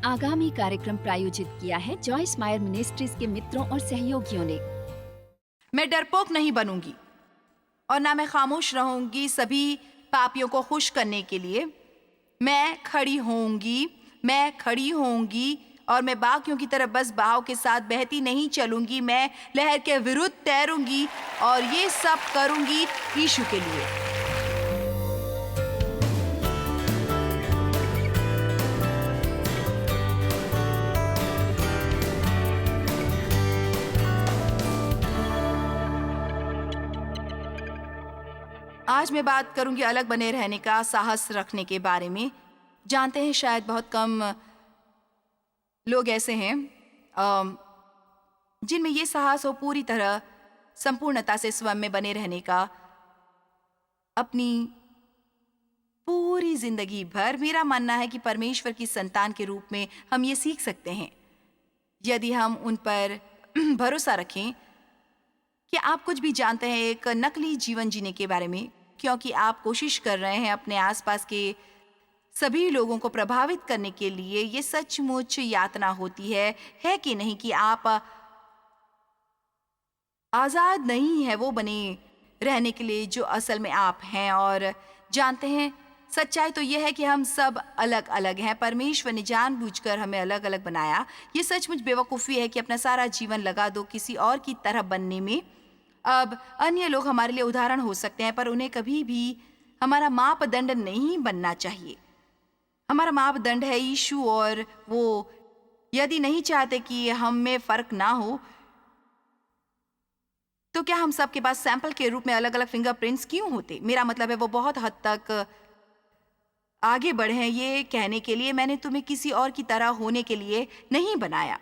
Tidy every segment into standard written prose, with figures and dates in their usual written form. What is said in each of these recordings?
आगामी कार्यक्रम प्रायोजित किया है जॉयस मायर मिनिस्ट्रीज के मित्रों और सहयोगियों ने। मैं डरपोक नहीं बनूंगी और ना मैं खामोश रहूंगी सभी पापियों को खुश करने के लिए। मैं खड़ी होंगी और मैं बाकियों की तरह बस बहाव के साथ बहती नहीं चलूंगी। मैं लहर के विरुद्ध तैरूंगी और ये सब करूंगी यीशु के लिए। आज मैं बात करूंगी अलग बने रहने का साहस रखने के बारे में। जानते हैं शायद बहुत कम लोग ऐसे हैं जिनमें ये साहस हो पूरी तरह संपूर्णता से स्वयं में बने रहने का अपनी पूरी जिंदगी भर। मेरा मानना है कि परमेश्वर की संतान के रूप में हम ये सीख सकते हैं यदि हम उन पर भरोसा रखें कि आप कुछ भी जानते हैं एक नकली जीवन जीने के बारे में, क्योंकि आप कोशिश कर रहे हैं अपने आसपास के सभी लोगों को प्रभावित करने के लिए। ये सचमुच यातना होती है कि नहीं कि आप आजाद नहीं है वो बने रहने के लिए जो असल में आप हैं। और जानते हैं सच्चाई तो यह है कि हम सब अलग अलग हैं। परमेश्वर ने जानबूझकर हमें अलग अलग बनाया। ये सचमुच बेवकूफ़ी है कि अपना सारा जीवन लगा दो किसी और की तरह बनने में। अब अन्य लोग हमारे लिए उदाहरण हो सकते हैं, पर उन्हें कभी भी हमारा मापदंड नहीं बनना चाहिए। हमारा मापदंड है यीशु, और वो यदि नहीं चाहते कि हम में फर्क ना हो तो क्या हम सब के पास सैंपल के रूप में अलग अलग फिंगरप्रिंट्स क्यों होते? मेरा मतलब है वो बहुत हद तक आगे बढ़े हैं ये कहने के लिए मैंने तुम्हें किसी और की तरह होने के लिए नहीं बनाया।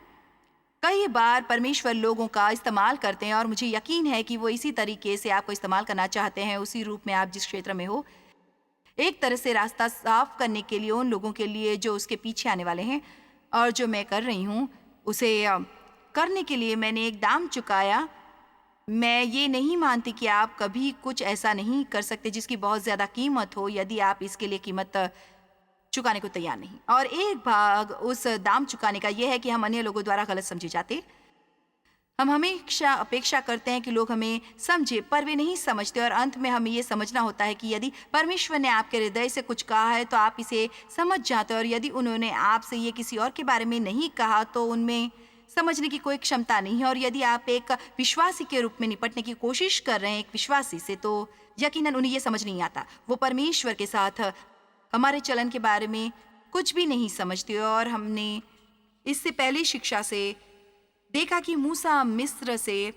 कई बार परमेश्वर लोगों का इस्तेमाल करते हैं और मुझे यकीन है कि वो इसी तरीके से आपको इस्तेमाल करना चाहते हैं, उसी रूप में आप जिस क्षेत्र में हो, एक तरह से रास्ता साफ करने के लिए उन लोगों के लिए जो उसके पीछे आने वाले हैं। और जो मैं कर रही हूँ उसे करने के लिए मैंने एक दाम चुकाया। मैं ये नहीं मानती कि आप कभी कुछ ऐसा नहीं कर सकते जिसकी बहुत ज़्यादा कीमत हो यदि आप इसके लिए कीमत चुकाने को तैयार नहीं। और एक भाग उस दाम चुकाने का यह है कि हम अन्य लोगों द्वारा गलत समझे जाते। हम हमेशा अपेक्षा करते हैं कि लोग हमें समझे, पर वे नहीं समझते। और अंत में हमें ये समझना होता है कि यदि परमेश्वर ने आपके हृदय से कुछ कहा है तो आप इसे समझ जाते हैं, और यदि उन्होंने आपसे ये किसी और के बारे में नहीं कहा तो उनमें समझने की कोई क्षमता नहीं है। और यदि आप एक विश्वासी के रूप में निपटने की कोशिश कर रहे हैं एक विश्वासी से, तो यकीनन उन्हें यह समझ नहीं आता। वो परमेश्वर के साथ हमारे चलन के बारे में कुछ भी नहीं समझते। और हमने इससे पहली शिक्षा से देखा कि मूसा मिस्र से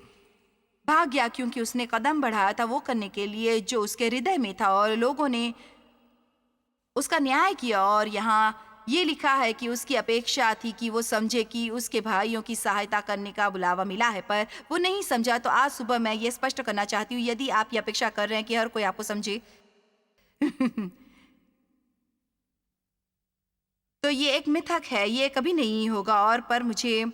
भाग गया क्योंकि उसने कदम बढ़ाया था वो करने के लिए जो उसके हृदय में था, और लोगों ने उसका न्याय किया। और यहाँ ये लिखा है कि उसकी अपेक्षा थी कि वो समझे कि उसके भाइयों की सहायता करने का बुलावा मिला है, पर वो नहीं समझा। तो आज सुबह मैं ये स्पष्ट करना चाहती हूँ, यदि आप ये अपेक्षा कर रहे हैं कि हर कोई आपको समझे तो ये एक मिथक है, ये कभी नहीं होगा। और पर मुझे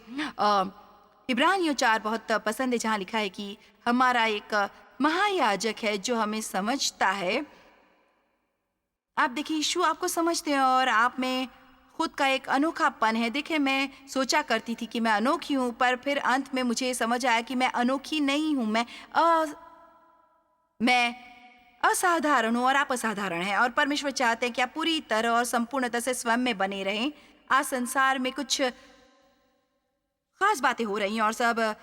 इब्रानियों 4 बहुत पसंद है, जहाँ लिखा है कि हमारा एक महायाजक है जो हमें समझता है। आप देखिए यीशु आपको समझते हैं और आप में खुद का एक अनोखापन है। देखिए मैं सोचा करती थी कि मैं अनोखी हूँ, पर फिर अंत में मुझे समझ आया कि मैं अनोखी नहीं हूँ। मैं असाधारण हूँ और आप असाधारण हैं। और परमेश्वर चाहते हैं कि आप पूरी तरह और संपूर्णता से स्वयं में बने रहें। आज संसार में कुछ खास बातें हो रही हैं और सब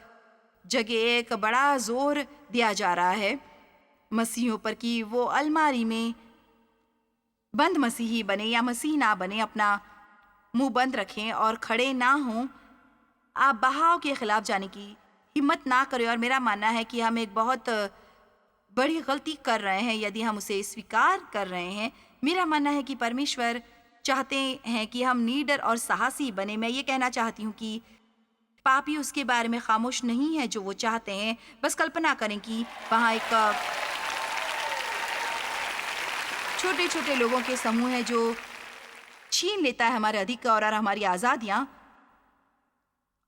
जगह एक बड़ा जोर दिया जा रहा है मसीहों पर कि वो अलमारी में बंद मसीही बने या मसीह ना बने, अपना मुंह बंद रखें और खड़े ना हों। आप बहाव के खिलाफ जाने की हिम्मत ना करें। और मेरा मानना है कि हम एक बहुत बड़ी गलती कर रहे हैं यदि हम उसे स्वीकार कर रहे हैं। मेरा मानना है कि परमेश्वर चाहते हैं कि हम नीडर और साहसी बने। मैं ये कहना चाहती हूँ कि पापी उसके बारे में खामोश नहीं है जो वो चाहते हैं। बस कल्पना करें कि वहाँ एक छोटे छोटे लोगों के समूह है जो छीन लेता है हमारे अधिकार और हमारी आज़ादियाँ,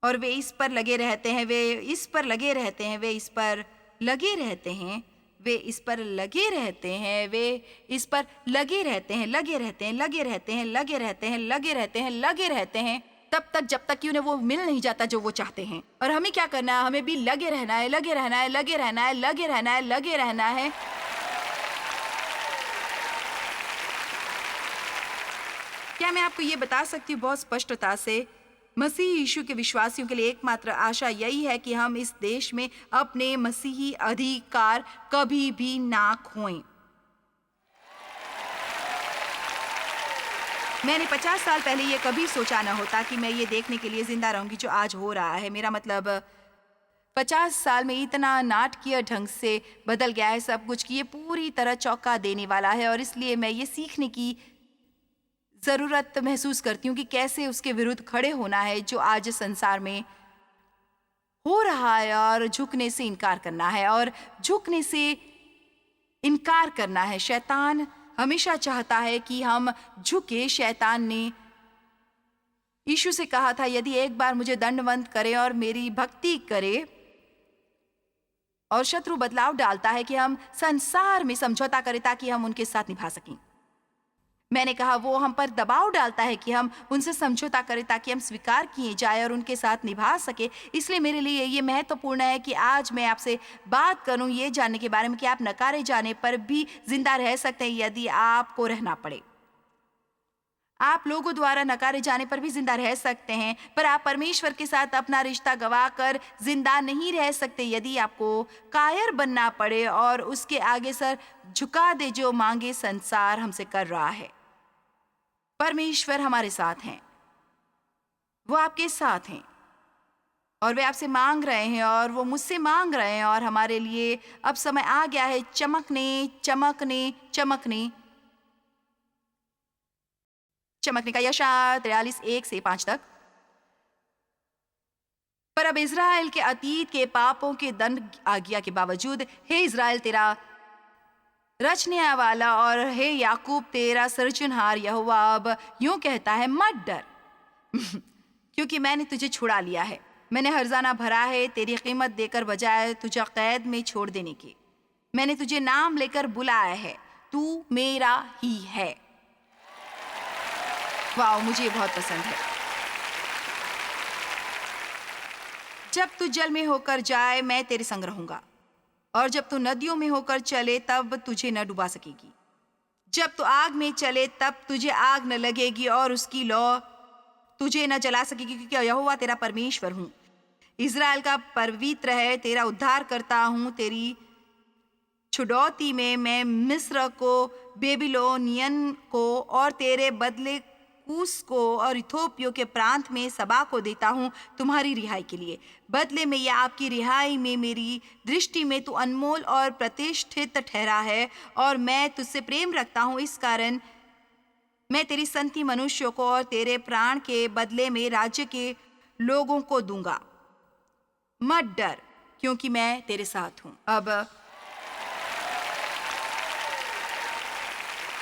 और वे इस पर लगे रहते हैं, वे इस पर लगे रहते हैं, वे इस पर लगे रहते हैं, वे इस पर लगे रहते हैं, वे इस पर लगे रहते हैं, लगे रहते हैं, लगे रहते हैं, लगे रहते हैं, लगे रहते हैं, लगे रहते हैं। तब तक जब तक कि उन्हें वो मिल नहीं जाता जो वो चाहते हैं। और हमें क्या करना है? हमें भी लगे रहना है, लगे रहना है, लगे रहना है, लगे रहना है, लगे रहना है। क्या मैं आपको ये बता सकती हूँ बहुत स्पष्टता से, मसीह यीशु के विश्वासियों के लिए एकमात्र आशा यही है कि हम इस देश में अपने मसीही अधिकार कभी भी ना खोएं। मैंने 50 साल पहले ये कभी सोचा न होता कि मैं ये देखने के लिए जिंदा रहूंगी जो आज हो रहा है। मेरा मतलब 50 साल में इतना नाटकीय ढंग से बदल गया है सब कुछ कि ये पूरी तरह चौंका देने वाला है। और इसलिए मैं ये सीखने की जरूरत महसूस करती हूँ कि कैसे उसके विरुद्ध खड़े होना है जो आज संसार में हो रहा है, और झुकने से इनकार करना है, और झुकने से इनकार करना है। शैतान हमेशा चाहता है कि हम झुके। शैतान ने यीशु से कहा था, यदि एक बार मुझे दंडवत करे और मेरी भक्ति करे, और शत्रु बदलाव डालता है कि हम संसार में समझौता करें ताकि हम उनके साथ निभा सकें। मैंने कहा वो हम पर दबाव डालता है कि हम उनसे समझौता करें ताकि हम स्वीकार किए जाए और उनके साथ निभा सके। इसलिए मेरे लिए ये महत्वपूर्ण है कि आज मैं आपसे बात करूं ये जानने के बारे में कि आप नकारे जाने पर भी जिंदा रह सकते हैं यदि आपको रहना पड़े। आप लोगों द्वारा नकारे जाने पर भी जिंदा रह सकते हैं, पर आप परमेश्वर के साथ अपना रिश्ता गंवाकर जिंदा नहीं रह सकते यदि आपको कायर बनना पड़े और उसके आगे सर झुका दे जो मांगे संसार हमसे कर रहा है। परमेश्वर हमारे साथ हैं, वो आपके साथ हैं, और वे आपसे मांग रहे हैं और वो मुझसे मांग रहे हैं। और हमारे लिए अब समय आ गया है चमकने चमकने चमकने चमकने का। यशायाह 43:1-5 तक। पर अब इज़राइल के अतीत के पापों के दंड आज्ञा के बावजूद, हे इज़राइल तेरा रचने वाला और हे याकूब तेरा सृजनहार यहोवा अब यूं कहता है, मत डर क्योंकि मैंने तुझे छुड़ा लिया है। मैंने हर्जाना भरा है तेरी कीमत देकर बजाय तुझे कैद में छोड़ देने की। मैंने तुझे नाम लेकर बुलाया है, तू मेरा ही है। वाह, मुझे बहुत पसंद है। जब तू जल में होकर जाए मैं तेरे संग रहूंगा, और जब तू नदियों में होकर चले तब तुझे न डुबा सकेगी। जब तू आग में चले तब तुझे आग न लगेगी और उसकी लौ तुझे न जला सकेगी, क्योंकि यहोवा तेरा परमेश्वर हूँ, इज़राइल का पवित्र है, तेरा उद्धार करता हूँ। तेरी छुड़ौती में मैं मिस्र को, बेबीलोनियन को और तेरे बदले कूस को और इथोपियों के प्रांत में सबा को देता हूँ तुम्हारी रिहाई के लिए। बदले में या आपकी रिहाई में मेरी दृष्टि में तू अनमोल और प्रतिष्ठित ठहरा है, और मैं तुझसे प्रेम रखता हूँ। इस कारण मैं तेरी संति मनुष्यों को और तेरे प्राण के बदले में राज्य के लोगों को दूंगा। मत डर, क्योंकि मैं तेरे साथ हूँ। अब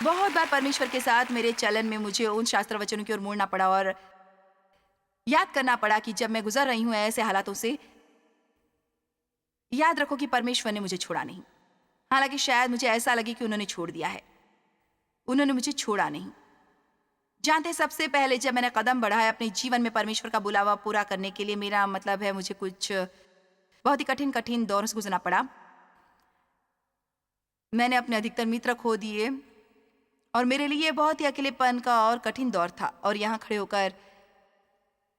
बहुत बार परमेश्वर के साथ मेरे चलन में मुझे उन शास्त्र वचनों की ओर मुड़ना पड़ा और याद करना पड़ा कि जब मैं गुजर रही हूं ऐसे हालातों से, याद रखो कि परमेश्वर ने मुझे छोड़ा नहीं। हालांकि शायद मुझे ऐसा लगे कि उन्होंने छोड़ दिया है, उन्होंने मुझे छोड़ा नहीं। जानते, सबसे पहले जब मैंने कदम बढ़ाया अपने जीवन में परमेश्वर का बुलावा पूरा करने के लिए, मेरा मतलब है मुझे कुछ बहुत ही कठिन दौर से गुजरना पड़ा। मैंने अपने अधिकतर मित्र खो दिए और मेरे लिए बहुत ही अकेलेपन का और कठिन दौर था। और यहाँ खड़े होकर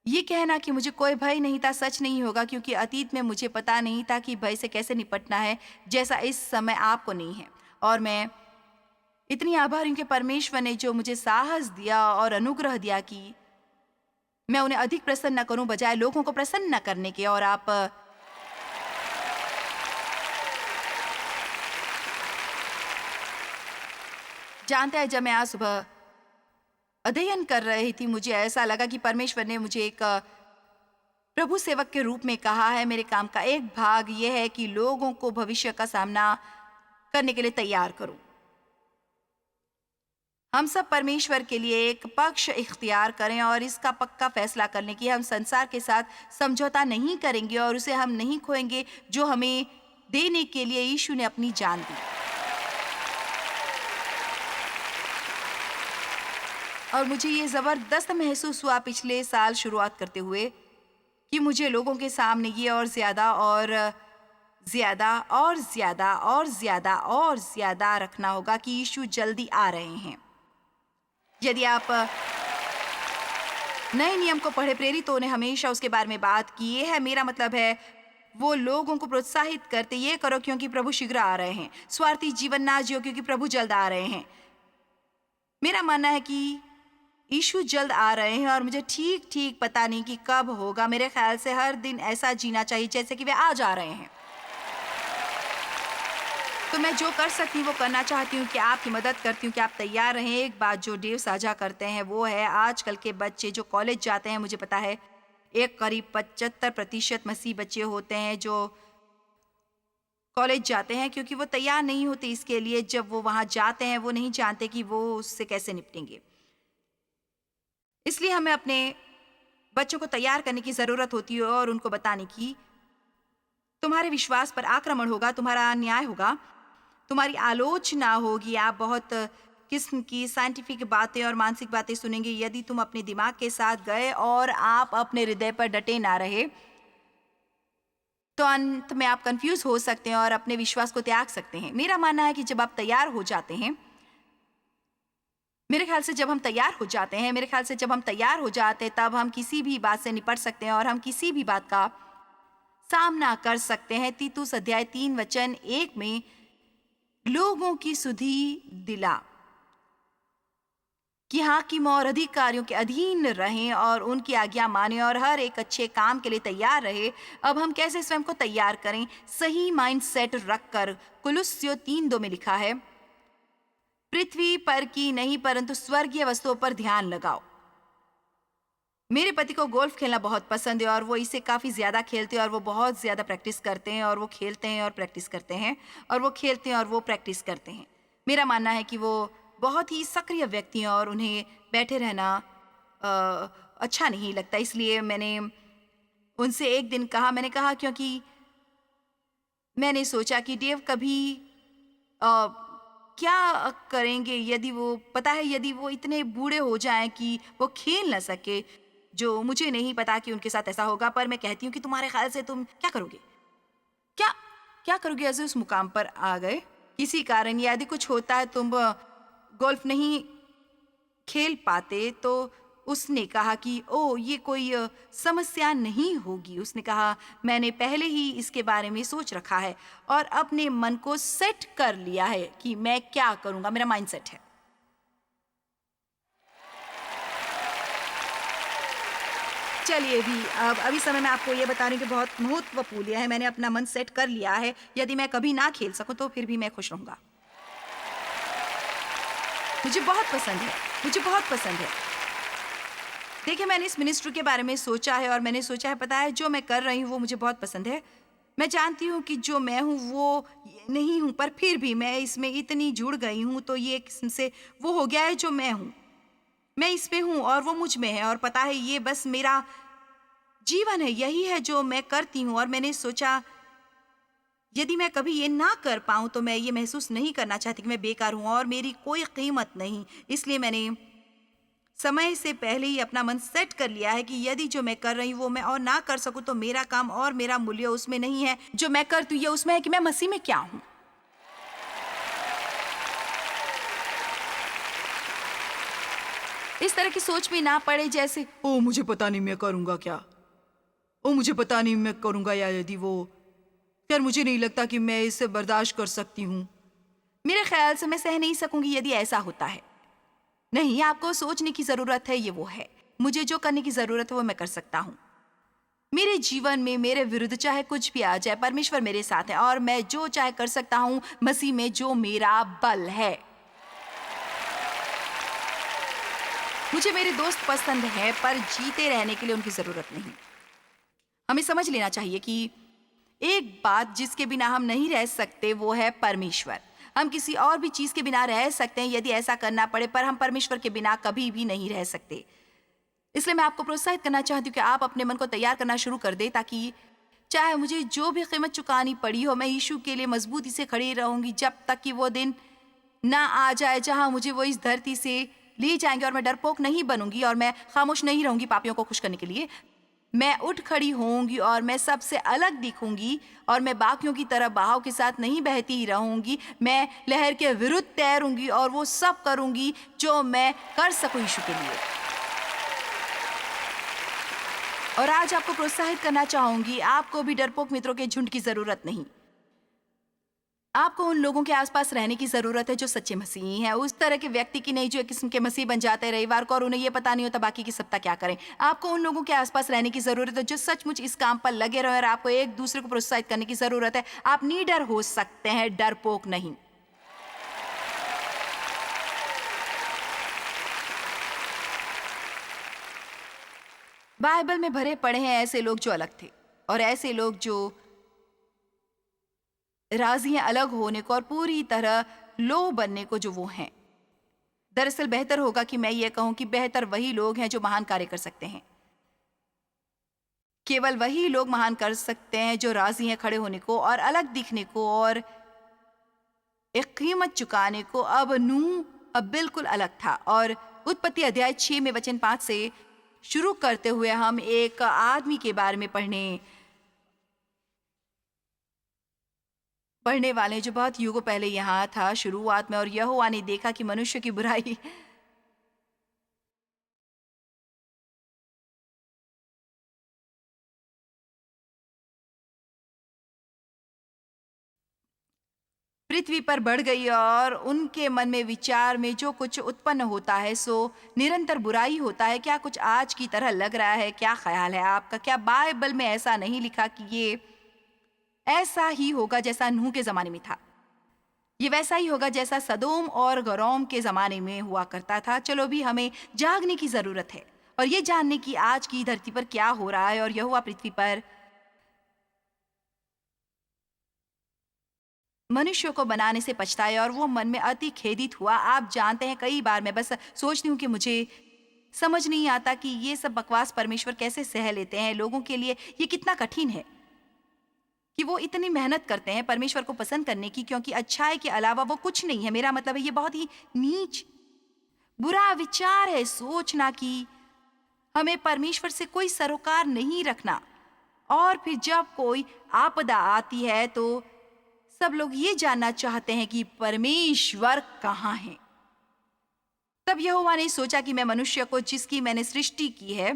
ये कहना कि मुझे कोई भय नहीं था सच नहीं होगा, क्योंकि अतीत में मुझे पता नहीं था कि भय से कैसे निपटना है जैसा इस समय आपको नहीं है। और मैं इतनी आभारी हूं कि परमेश्वर ने जो मुझे साहस दिया और अनुग्रह दिया कि मैं उन्हें अधिक प्रसन्न न करूं बजाय लोगों को प्रसन्न न करने के। और आप जानते हैं, जब मैं आज सुबह अध्ययन कर रही थी मुझे ऐसा लगा कि परमेश्वर ने मुझे एक प्रभु सेवक के रूप में कहा है। मेरे काम का एक भाग यह है कि लोगों को भविष्य का सामना करने के लिए तैयार करूं। हम सब परमेश्वर के लिए एक पक्ष इख्तियार करें और इसका पक्का फैसला कर लें कि हम संसार के साथ समझौता नहीं करेंगे और उसे हम नहीं खोएंगे जो हमें देने के लिए यीशु ने अपनी जान दी। और मुझे ये ज़बरदस्त महसूस हुआ पिछले साल शुरुआत करते हुए कि मुझे लोगों के सामने ये और ज़्यादा और ज़्यादा और ज़्यादा और ज़्यादा और ज़्यादा रखना होगा कि यीशु जल्दी आ रहे हैं। यदि आप नए नियम को पढ़े, प्रेरितों ने हमेशा उसके बारे में बात की। ये है, मेरा मतलब है, वो लोगों को प्रोत्साहित करते, ये करो क्योंकि प्रभु शीघ्र आ रहे हैं। स्वार्थी जीवन ना जियो क्योंकि प्रभु जल्द आ रहे हैं। मेरा मानना है कि यीशु जल्द आ रहे हैं और मुझे ठीक ठीक पता नहीं कि कब होगा। मेरे ख्याल से हर दिन ऐसा जीना चाहिए जैसे कि वे आज आ रहे हैं। तो मैं जो कर सकती हूँ वो करना चाहती हूँ कि आपकी मदद करती हूँ कि आप तैयार रहें। एक बात जो डेव साझा करते हैं वो है, आजकल के बच्चे जो कॉलेज जाते हैं, मुझे पता है एक करीब 75% मसीह बच्चे होते हैं जो कॉलेज जाते हैं क्योंकि वो तैयार नहीं होते इसके लिए। जब वो वहाँ जाते हैं वो नहीं जानते कि वो उससे कैसे निपटेंगे। इसलिए हमें अपने बच्चों को तैयार करने की ज़रूरत होती है और उनको बताने की, तुम्हारे विश्वास पर आक्रमण होगा, तुम्हारा अन्याय होगा, तुम्हारी आलोचना होगी, आप बहुत किस्म की साइंटिफिक बातें और मानसिक बातें सुनेंगे। यदि तुम अपने दिमाग के साथ गए और आप अपने हृदय पर डटे ना रहे तो अंत में आप कंफ्यूज हो सकते हैं और अपने विश्वास को त्याग सकते हैं। मेरा मानना है कि जब आप तैयार हो जाते हैं, मेरे ख्याल से जब हम तैयार हो जाते हैं तब हम किसी भी बात से निपट सकते हैं और हम किसी भी बात का सामना कर सकते हैं। तीतुस अध्याय 3 वचन 1 में लोगों की सुधि दिला कि हाकिमों और अधिकारियों के अधीन रहें और उनकी आज्ञा मानें और हर एक अच्छे काम के लिए तैयार रहे। अब हम कैसे स्वयं को तैयार करें? सही माइंडसेट रखकर। कुलुस्सियों 3:2 में लिखा है, पृथ्वी पर की नहीं परंतु स्वर्गीय वस्तुओं पर ध्यान लगाओ। मेरे पति को गोल्फ खेलना बहुत पसंद है और वो इसे काफ़ी ज़्यादा खेलते हैं और वो बहुत ज़्यादा प्रैक्टिस करते हैं और वो खेलते हैं और प्रैक्टिस करते हैं और वो खेलते हैं और वो प्रैक्टिस करते हैं। मेरा मानना है कि वो बहुत ही सक्रिय व्यक्ति हैं और उन्हें बैठे रहना अच्छा नहीं लगता। इसलिए मैंने उनसे एक दिन कहा, मैंने कहा क्योंकि मैंने सोचा कि डेव कभी अ, क्या करेंगे यदि वो, पता है, यदि वो इतने बूढ़े हो जाएं कि वो खेल न सके, जो मुझे नहीं पता कि उनके साथ ऐसा होगा। पर मैं कहती हूँ कि तुम्हारे ख्याल से तुम क्या करोगे? क्या क्या करोगे ऐसे उस मुकाम पर आ गए किसी कारण, यदि कुछ होता है, तुम गोल्फ नहीं खेल पाते? तो उसने कहा कि ओ, ये कोई समस्या नहीं होगी। उसने कहा, मैंने पहले ही इसके बारे में सोच रखा है और अपने मन को सेट कर लिया है कि मैं क्या करूंगा। मेरा माइंडसेट है। चलिए भी अब अभी समय में आपको ये बता रही हूँ कि बहुत महत्वपूर्ण है। मैंने अपना मन सेट कर लिया है, यदि मैं कभी ना खेल सकूं तो फिर भी मैं खुश रहूंगा। मुझे बहुत पसंद है। देखिए, मैंने इस मिनिस्ट्री के बारे में सोचा है और मैंने सोचा है, पता है, जो मैं कर रही हूँ वो मुझे बहुत पसंद है। मैं जानती हूँ कि जो मैं हूँ वो नहीं हूँ, पर फिर भी मैं इसमें इतनी जुड़ गई हूँ तो ये किस्म से वो हो गया है जो मैं हूँ। मैं इसमें हूँ और वो मुझ में है और पता है, ये बस मेरा जीवन है, यही है जो मैं करती हूँ। और मैंने सोचा यदि मैं कभी ये ना कर पाऊँ तो मैं ये महसूस नहीं करना चाहती कि मैं बेकार हूँ और मेरी कोई कीमत नहीं। इसलिए मैंने समय से पहले ही अपना मन सेट कर लिया है कि यदि जो मैं कर रही हूँ वो मैं और ना कर सकूँ तो मेरा काम और मेरा मूल्य उसमें नहीं है। जो मैं करती हूँ ये उसमें है कि मैं मसीह में क्या हूँ। इस तरह की सोच में ना पड़े जैसे, ओ मुझे पता नहीं मैं करूँगा क्या, ओ मुझे पता नहीं मैं करूँगा, या यदि वो, यार मुझे नहीं लगता कि मैं इसे बर्दाश्त कर सकती हूँ, मेरे ख्याल से मैं सह नहीं सकूंगी यदि ऐसा होता है। नहीं, आपको सोचने की ज़रूरत है, ये वो है। मुझे जो करने की ज़रूरत है वो मैं कर सकता हूँ। मेरे जीवन में मेरे विरुद्ध चाहे कुछ भी आ जाए, परमेश्वर मेरे साथ है और मैं जो चाहे कर सकता हूँ मसीह में जो मेरा बल है। मुझे मेरे दोस्त पसंद है पर जीते रहने के लिए उनकी ज़रूरत नहीं। हमें समझ लेना चाहिए कि एक बात जिसके बिना हम नहीं रह सकते वो है परमेश्वर। हम किसी और भी चीज़ के बिना रह सकते हैं यदि ऐसा करना पड़े, पर हम परमेश्वर के बिना कभी भी नहीं रह सकते। इसलिए मैं आपको प्रोत्साहित करना चाहती हूँ कि आप अपने मन को तैयार करना शुरू कर दें, ताकि चाहे मुझे जो भी कीमत चुकानी पड़ी हो, मैं यीशु के लिए मजबूती से खड़ी रहूंगी जब तक कि वो दिन ना आ जाए जहाँ मुझे वो इस धरती से लिए जाएंगे और मैं डरपोक नहीं बनूंगी और मैं खामोश नहीं रहूंगी पापियों को खुश करने के लिए। मैं उठ खड़ी होऊंगी और मैं सबसे अलग दिखूंगी और मैं बाकियों की तरह बहाव के साथ नहीं बहती ही रहूंगी। मैं लहर के विरुद्ध तैरूंगी और वो सब करूंगी जो मैं कर सकूं यीशु के लिए। और आज आपको प्रोत्साहित करना चाहूंगी, आपको भी डरपोक मित्रों के झुंड की जरूरत नहीं। आपको उन लोगों के आसपास रहने की जरूरत है जो सच्चे मसीही हैं, उस तरह के व्यक्ति की नहीं जो एक किस्म के मसीह बन जाते हैं रविवार को और उन्हें ये पता नहीं होता बाकी की सप्ताह क्या करें। आपको उन लोगों के आसपास रहने की जरूरत है जो सचमुच इस काम पर लगे रहे और आपको एक दूसरे को प्रोत्साहित करने की जरूरत है। आप निडर हो सकते हैं, डरपोक नहीं। बाइबल में भरे पड़े हैं ऐसे लोग जो अलग थे और ऐसे लोग जो राजी हैं अलग होने को और पूरी तरह लो बनने को जो वो हैं। दरअसल बेहतर होगा कि मैं ये कहूं कि बेहतर वही लोग हैं जो महान कार्य कर सकते हैं। केवल वही लोग महान कर सकते हैं जो राजी हैं खड़े होने को और अलग दिखने को और एक कीमत चुकाने को। अब नूह अब बिल्कुल अलग था और उत्पत्ति अध्याय 6 में वचन 5 से शुरू करते हुए हम एक आदमी के बारे में पढ़ने वाले हैं जो बहुत युगों पहले यहाँ था शुरुआत में। और यहोवा ने देखा कि मनुष्य की बुराई पृथ्वी पर बढ़ गई और उनके मन में विचार में जो कुछ उत्पन्न होता है सो निरंतर बुराई होता है। क्या कुछ आज की तरह लग रहा है? क्या ख्याल है आपका? क्या बाइबल में ऐसा नहीं लिखा कि ये ऐसा ही होगा जैसा नूह के जमाने में था? ये वैसा ही होगा जैसा सदोम और गरोम के जमाने में हुआ करता था। चलो भी हमें जागने की जरूरत है और ये जानने की आज की धरती पर क्या हो रहा है। और यहोवा पृथ्वी पर मनुष्य को बनाने से पछताया और वो मन में अति खेदित हुआ। आप जानते हैं, कई बार मैं बस सोचती हूँ कि मुझे समझ नहीं आता कि ये सब बकवास परमेश्वर कैसे सह लेते हैं। लोगों के लिए ये कितना कठिन है कि वो इतनी मेहनत करते हैं परमेश्वर को पसंद करने की, क्योंकि अच्छाई के अलावा वो कुछ नहीं है। मेरा मतलब है ये बहुत ही नीच बुरा विचार है सोचना कि हमें परमेश्वर से कोई सरोकार नहीं रखना। और फिर जब कोई आपदा आती है तो सब लोग ये जानना चाहते हैं कि परमेश्वर कहाँ है। तब यहोवा ने सोचा कि मैं मनुष्य को जिसकी मैंने सृष्टि की है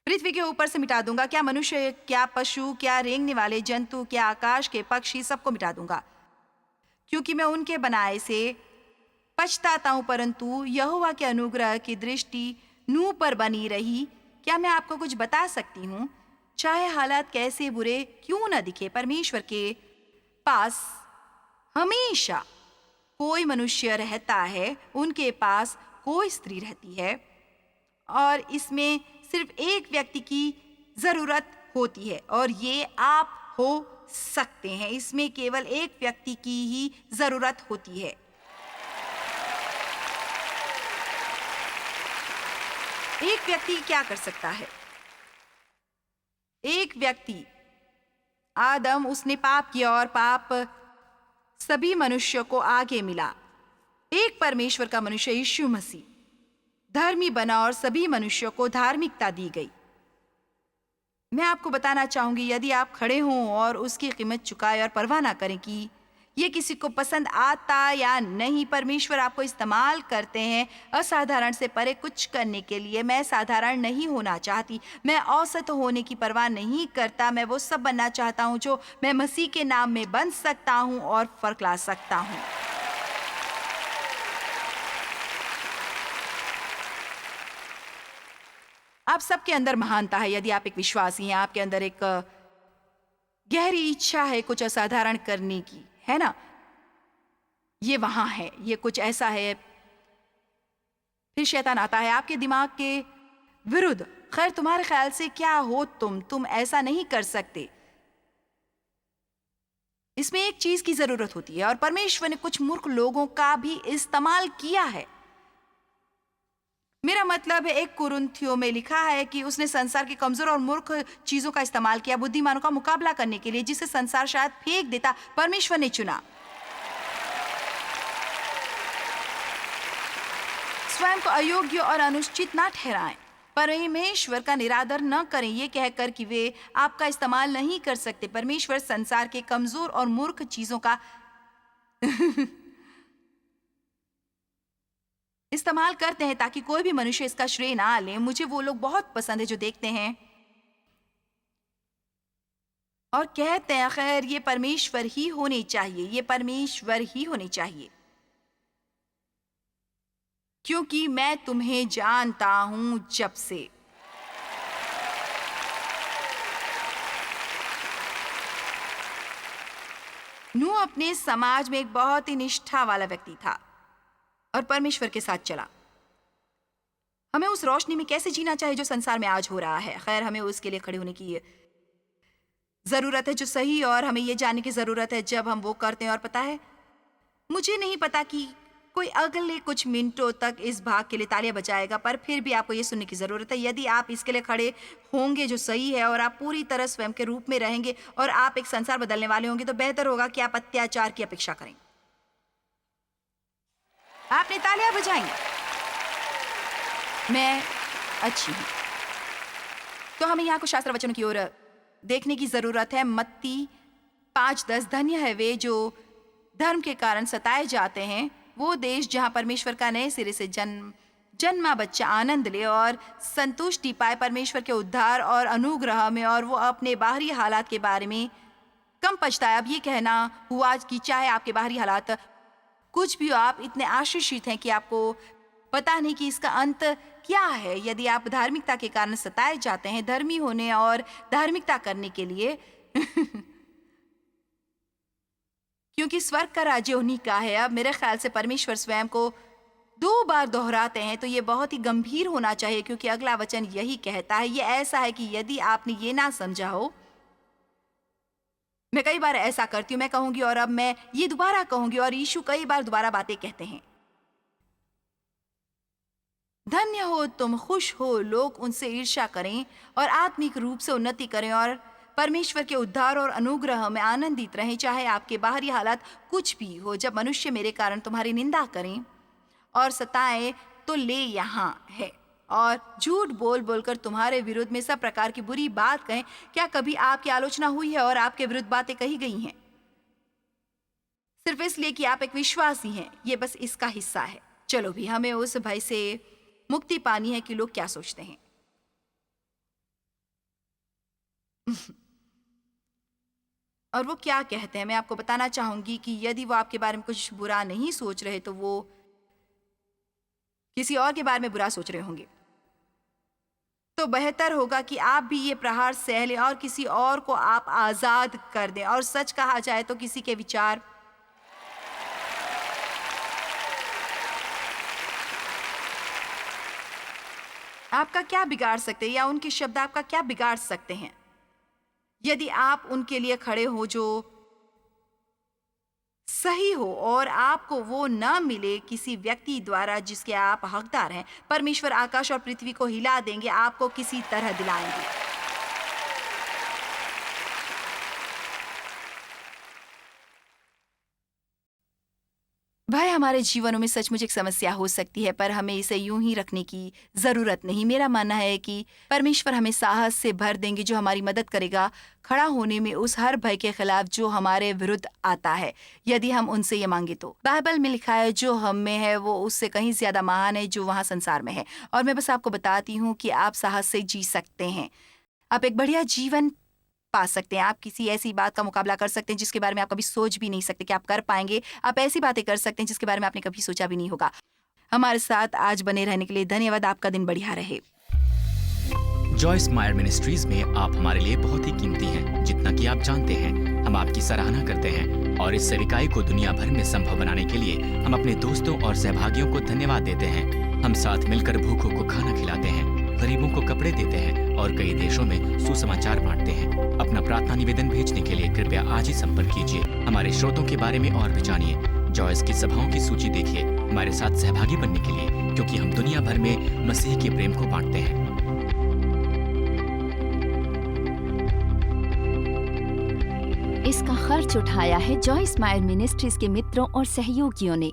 पृथ्वी के ऊपर से मिटा दूंगा। क्या मनुष्य, क्या पशु, क्या रेंगने वाले जंतु, क्या आकाश के पक्षी, सबको मिटा दूंगा, क्योंकि मैं उनके बनाए से पछताता हूं। परंतु यहोवा के अनुग्रह की दृष्टि नूह पर बनी रही। क्या मैं आपको कुछ बता सकती हूं? चाहे हालात कैसे बुरे क्यों न दिखे, परमेश्वर के पास हमेशा कोई मनुष्य रहता है, उनके पास कोई स्त्री रहती है और इसमें सिर्फ एक व्यक्ति की जरूरत होती है और ये आप हो सकते हैं। इसमें केवल एक व्यक्ति की ही जरूरत होती है। एक व्यक्ति क्या कर सकता है? एक व्यक्ति आदम, उसने पाप किया और पाप सभी मनुष्यों को आगे मिला। एक परमेश्वर का मनुष्य यीशु मसीह धर्मी बना और सभी मनुष्यों को धार्मिकता दी गई। मैं आपको बताना चाहूंगी, यदि आप खड़े हों और उसकी कीमत चुकाए और परवाह ना करें कि ये किसी को पसंद आता या नहीं, परमेश्वर आपको इस्तेमाल करते हैं असाधारण से परे कुछ करने के लिए। मैं साधारण नहीं होना चाहती, मैं औसत होने की परवाह नहीं करता। मैं वो सब बनना चाहता हूँ जो मैं मसीह के नाम में बन सकता हूँ और फर्क ला सकता हूँ। आप सबके अंदर महानता है। यदि आप एक विश्वासी हैं, आपके अंदर एक गहरी इच्छा है कुछ असाधारण करने की, है ना? ये वहां है, ये कुछ ऐसा है। फिर शैतान आता है आपके दिमाग के विरुद्ध। खैर, तुम्हारे ख्याल से क्या हो तुम ऐसा नहीं कर सकते। इसमें एक चीज की जरूरत होती है और परमेश्वर ने कुछ मूर्ख लोगों का भी इस्तेमाल किया है। मेरा मतलब है 1 कुरिन्थियों में लिखा है कि उसने संसार के कमजोर और मूर्ख चीजों का इस्तेमाल किया बुद्धिमानों का मुकाबला करने के लिए, जिसे संसार शायद फेंक देता, परमेश्वर ने चुना। स्वयं को अयोग्य और अनुचित ना ठहराएं, परमेश्वर का निरादर न करें ये कहकर कि वे आपका इस्तेमाल नहीं कर सकते। परमेश्वर संसार के कमजोर और मूर्ख चीजों का इस्तेमाल करते हैं ताकि कोई भी मनुष्य इसका श्रेय ना ले। मुझे वो लोग बहुत पसंद है जो देखते हैं और कहते हैं खैर ये परमेश्वर ही होने चाहिए, ये परमेश्वर ही होने चाहिए, क्योंकि मैं तुम्हें जानता हूं जब से। नूह अपने समाज में एक बहुत ही निष्ठा वाला व्यक्ति था और परमेश्वर के साथ चला। हमें उस रोशनी में कैसे जीना चाहिए जो संसार में आज हो रहा है। खैर, हमें उसके लिए खड़े होने की जरूरत है जो सही, और हमें यह जानने की जरूरत है जब हम वो करते हैं। और पता है, मुझे नहीं पता कि कोई अगले कुछ मिनटों तक इस भाग के लिए तालियां बजाएगा, पर फिर भी आपको ये सुनने की जरूरत है। यदि आप इसके लिए खड़े होंगे जो सही है और आप पूरी तरह स्वयं के रूप में रहेंगे और आप एक संसार बदलने वाले होंगे, तो बेहतर होगा कि आप अत्याचार की अपेक्षा करें। आपने तालियां बजाई, मैं अच्छी हूं। तो हमें यहाँ कुछ शास्त्र वचनों की ओर देखने की जरूरत है। मत्ती 5:10, धन्य है वे जो धर्म के कारण सताए जाते हैं, वो देश जहां परमेश्वर का नए सिरे से जन्मा बच्चा आनंद ले और संतुष्टि पाए परमेश्वर के उद्धार और अनुग्रह में, और वो अपने बाहरी हालात के बारे में कम पछताए। अब ये कहना हुआ कि चाहे आपके बाहरी हालात कुछ भी हो, आप इतने आशीषित हैं कि आपको पता नहीं कि इसका अंत क्या है। यदि आप धार्मिकता के कारण सताए जाते हैं, धर्मी होने और धार्मिकता करने के लिए क्योंकि स्वर्ग का राज्य उन्हीं का है। अब मेरे ख्याल से परमेश्वर स्वयं को 2 बार दोहराते हैं, तो ये बहुत ही गंभीर होना चाहिए, क्योंकि अगला वचन यही कहता है। ये ऐसा है कि यदि आपने ये ना समझा हो, मैं कई बार ऐसा करती हूँ, मैं कहूंगी और अब मैं ये दोबारा कहूंगी, और यीशु कई बार दोबारा बातें कहते हैं। धन्य हो तुम, खुश हो लोग उनसे ईर्ष्या करें और आत्मिक रूप से उन्नति करें और परमेश्वर के उद्धार और अनुग्रह में आनंदित रहें, चाहे आपके बाहरी हालात कुछ भी हो। जब मनुष्य मेरे कारण तुम्हारी निंदा करें और सताएं, तो ले यहाँ है और झूठ बोल बोलकर तुम्हारे विरुद्ध में सब प्रकार की बुरी बात कहें। क्या कभी आपकी आलोचना हुई है और आपके विरुद्ध बातें कही गई हैं सिर्फ इसलिए कि आप एक विश्वासी हैं? ये बस इसका हिस्सा है। चलो भी, हमें उस भय से मुक्ति पानी है कि लोग क्या सोचते हैं। और वो क्या कहते हैं। मैं आपको बताना चाहूंगी कि यदि वो आपके बारे में कुछ बुरा नहीं सोच रहे, तो वो किसी और के बारे में बुरा सोच रहे होंगे। तो बेहतर होगा कि आप भी ये प्रहार सह लें और किसी और को आप आजाद कर दें। और सच कहा जाए तो किसी के विचार आपका क्या बिगाड़ सकते हैं, या उनके शब्द आपका क्या बिगाड़ सकते हैं, यदि आप उनके लिए खड़े हो जो सही हो और आपको वो न मिले किसी व्यक्ति द्वारा जिसके आप हकदार हैं। परमेश्वर आकाश और पृथ्वी को हिला देंगे, आपको किसी तरह दिलाएंगे। भय हमारे जीवनों में सचमुच एक समस्या हो सकती है, पर हमें इसे यूं ही रखने की जरूरत नहीं। मेरा मानना है कि परमेश्वर हमें साहस से भर देंगे जो हमारी मदद करेगा खड़ा होने में उस हर भय के खिलाफ जो हमारे विरुद्ध आता है, यदि हम उनसे ये मांगे तो। बाइबल में लिखा है जो हम में है वो उससे कहीं ज्यादा महान है जो वहाँ संसार में है। और मैं बस आपको बताती हूँ कि आप साहस से जी सकते हैं, आप एक बढ़िया जीवन पा सकते हैं। आप किसी ऐसी बात का मुकाबला कर सकते हैं जिसके बारे में आप कभी सोच भी नहीं सकते कि आप कर पाएंगे। आप ऐसी बातें कर सकते हैं जिसके बारे में आपने कभी सोचा भी नहीं होगा। हमारे साथ आज बने रहने के लिए धन्यवाद। आपका दिन बढ़िया रहे। जॉयस मायर मिनिस्ट्रीज में आप हमारे लिए बहुत ही कीमती हैं, जितना कि आप जानते हैं। हम आपकी सराहना करते हैं और इस सेविकाई को दुनिया भर में संभव बनाने के लिए हम अपने दोस्तों और सहभागियों को धन्यवाद देते हैं। हम साथ मिलकर भूखों को खाना खिलाते हैं, गरीबों को कपड़े देते हैं और कई देशों में सुसमाचार बांटते हैं। अपना प्रार्थना निवेदन भेजने के लिए कृपया आज ही संपर्क कीजिए। हमारे स्रोतों के बारे में और भी जानिए जॉयस की सभाओं की सूची देखिए हमारे साथ सहभागी बनने के लिए, क्योंकि हम दुनिया भर में मसीह के प्रेम को बांटते हैं। इसका खर्च उठाया है जॉयस मायर मिनिस्ट्रीज के मित्रों और सहयोगियों ने।